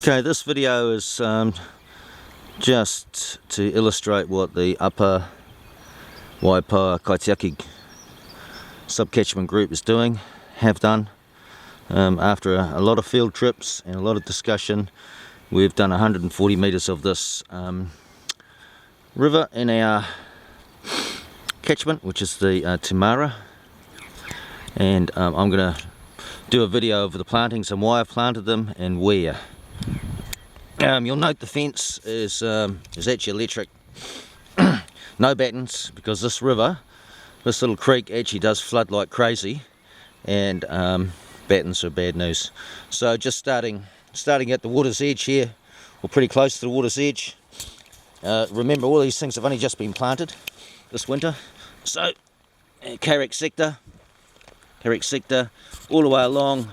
Okay, this video is just to illustrate what the upper Waipoua Kaitiaki subcatchment group is doing, have done. After a lot of field trips and a lot of discussion, we've done 140 metres of this river in our catchment, which is the Timara. And I'm going to do a video of the plantings and why I've planted them and where. You'll note the fence is actually electric, no battens, because this river, this little creek actually does flood like crazy, and battens are bad news. So just starting at the water's edge here, or pretty close to the water's edge. Remember, all these things have only just been planted this winter. So Kaitiaki sector, all the way along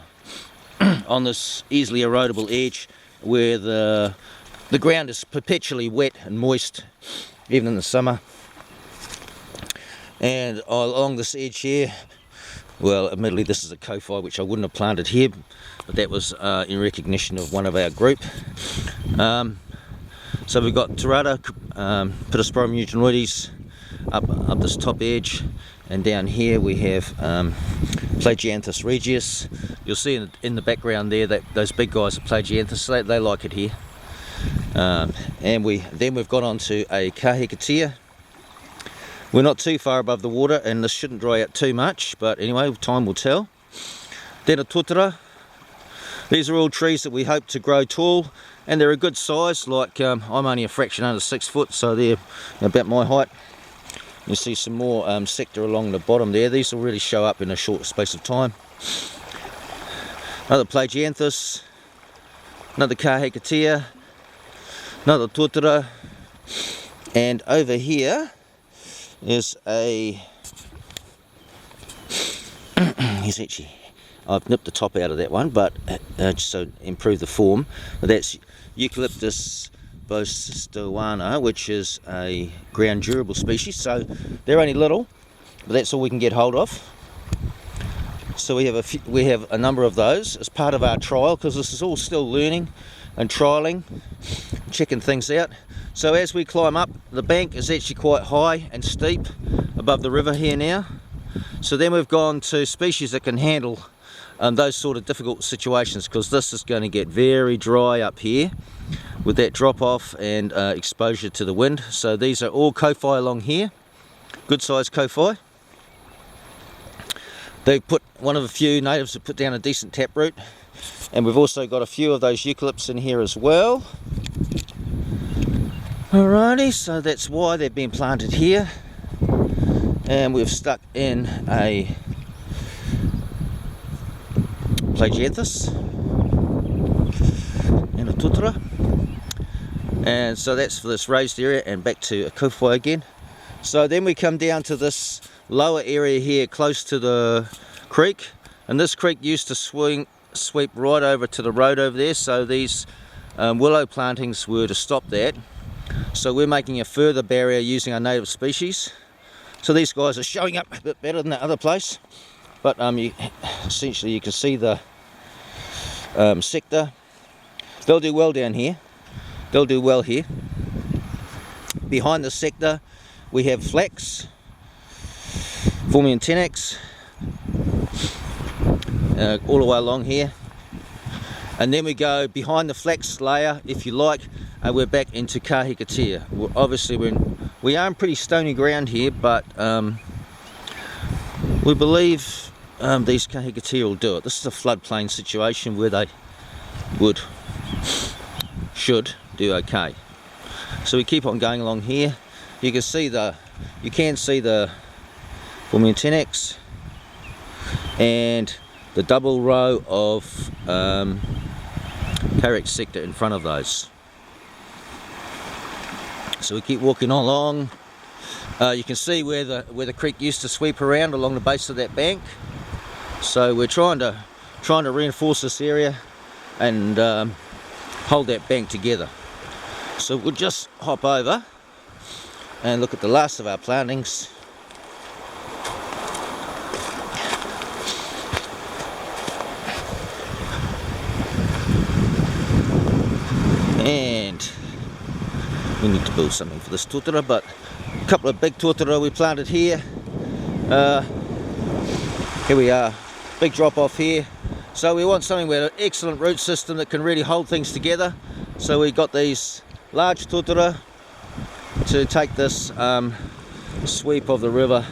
on this easily erodible edge, where the ground is perpetually wet and moist, even in the summer. And along this edge here, well, admittedly this is a kofi which I wouldn't have planted here, but that was in recognition of one of our group. So we've got Terata, Pittosporum eugenoides up this top edge, and down here we have Plagianthus regius. You'll see in the background there that those big guys are Plagianthus. They like it here. And then we've got onto a Kaitiaki. We're not too far above the water, and this shouldn't dry out too much, but anyway, time will tell. Then a Totara. These are all trees that we hope to grow tall, and they're a good size. Like I'm only a fraction under 6 foot, so they're about my height. You see some more sector along the bottom there. These will really show up in a short space of time. Another Plagianthus, another Kaitiaki, another Totara, and over here is a I've nipped the top out of that one, but just to improve the form. But that's Eucalyptus bostowana, which is a ground durable species. So they're only little, but that's all we can get hold of. So we have a number of those as part of our trial, because this is all still learning and trialing, checking things out. So as we climb up, the bank is actually quite high and steep above the river here now. So then we've gone to species that can handle those sort of difficult situations, because this is going to get very dry up here with that drop off and exposure to the wind. So these are all kofi along here, good sized kofi. They put one of a few natives have put down a decent taproot, and we've also got a few of those eucalypts in here as well. Alrighty, so that's why they've been planted here, and we've stuck in a Plagianthus and a Totara, and so that's for this raised area, and back to a kofi again. So then we come down to this lower area here close to the creek, and this creek used to sweep right over to the road over there, so these willow plantings were to stop that. So we're making a further barrier using our native species. So these guys are showing up a bit better than that other place, but essentially you can see the sector. They'll do well down here, they'll do well here. Behind the sector we have flax, Formian tenax, all the way along here, and then we go behind the flax layer, if you like, and we're back into Kaitiaki. Well, obviously we are in pretty stony ground here, but we believe these Kaitiaki will do it. This is a floodplain situation where they should do okay. So we keep on going along here. You can see the Formian tenax and the double row of Kaitiaki sector in front of those. So we keep walking along. You can see where the creek used to sweep around along the base of that bank. So we're trying to reinforce this area and hold that bank together. So we'll just hop over and look at the last of our plantings. we need to build something for this totara, but a couple of big totara we planted here. Here we are, big drop off here. So we want something with an excellent root system that can really hold things together. So we got these large totara to take this sweep of the river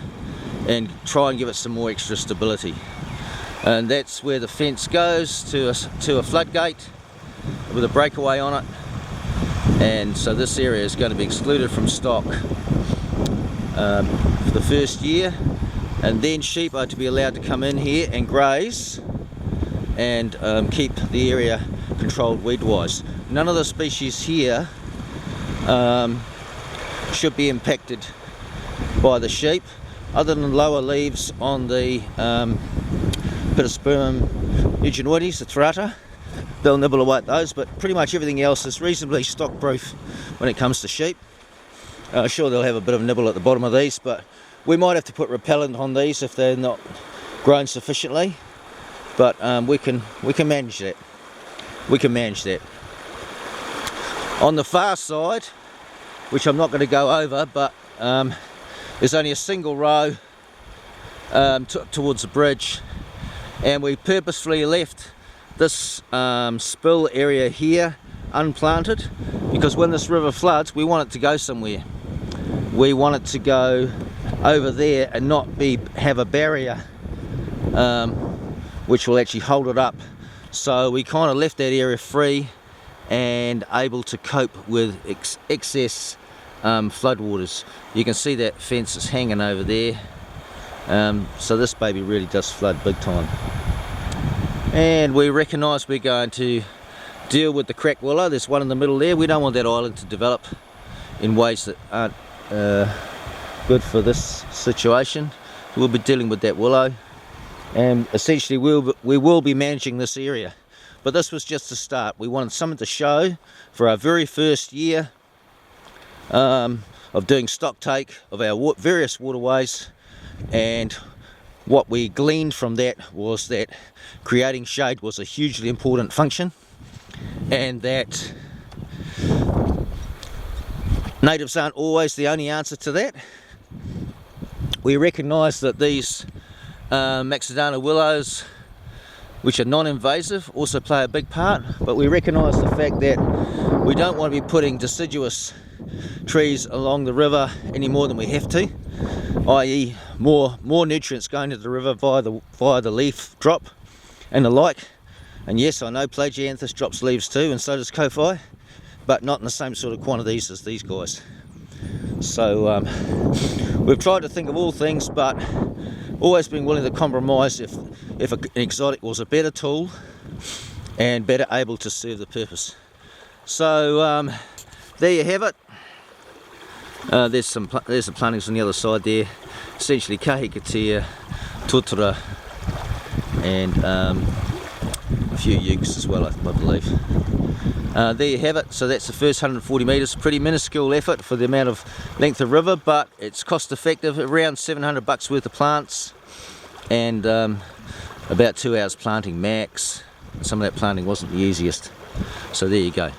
and try and give it some more extra stability. And that's where the fence goes to a floodgate with a breakaway on it. And so this area is going to be excluded from stock for the first year, and then sheep are to be allowed to come in here and graze and keep the area controlled weed wise. None of the species here should be impacted by the sheep, other than lower leaves on the Pittosporum eugenoides, the tarata. They'll nibble away at those, but pretty much everything else is reasonably stock proof when it comes to sheep. Sure, they'll have a bit of a nibble at the bottom of these, but we might have to put repellent on these if they're not grown sufficiently. But we can manage that. We can manage that. On the far side, which I'm not going to go over, but there's only a single row towards the bridge, and we purposefully left this spill area here unplanted, because when this river floods we want it to go somewhere. We want it to go over there and not have a barrier which will actually hold it up. So we kind of left that area free and able to cope with excess floodwaters. You can see that fence is hanging over there, so this baby really does flood big time. And we recognise we're going to deal with the crack willow. There's one in the middle there. We don't want that island to develop in ways that aren't good for this situation. We'll be dealing with that willow, and essentially we will be managing this area. But this was just a start. We wanted something to show for our very first year of doing stock take of our various waterways, and what we gleaned from that was that creating shade was a hugely important function, and that natives aren't always the only answer to that. We recognise that these Maxidana willows, which are non-invasive, also play a big part, but we recognise the fact that we don't want to be putting deciduous trees along the river any more than we have to, i.e. more nutrients going to the river via the leaf drop and the like. And yes, I know Plagianthus drops leaves too, and so does Kofi, but not in the same sort of quantities as these guys. So we've tried to think of all things, but always been willing to compromise if an exotic was a better tool and better able to serve the purpose. So there you have it. There's the plantings on the other side there, essentially kahikatea, totara, and a few ukes as well, I believe. There you have it. So that's the first 140 metres. Pretty minuscule effort for the amount of length of river, but it's cost effective. Around $700 worth of plants, and about 2 hours planting max. Some of that planting wasn't the easiest. So there you go.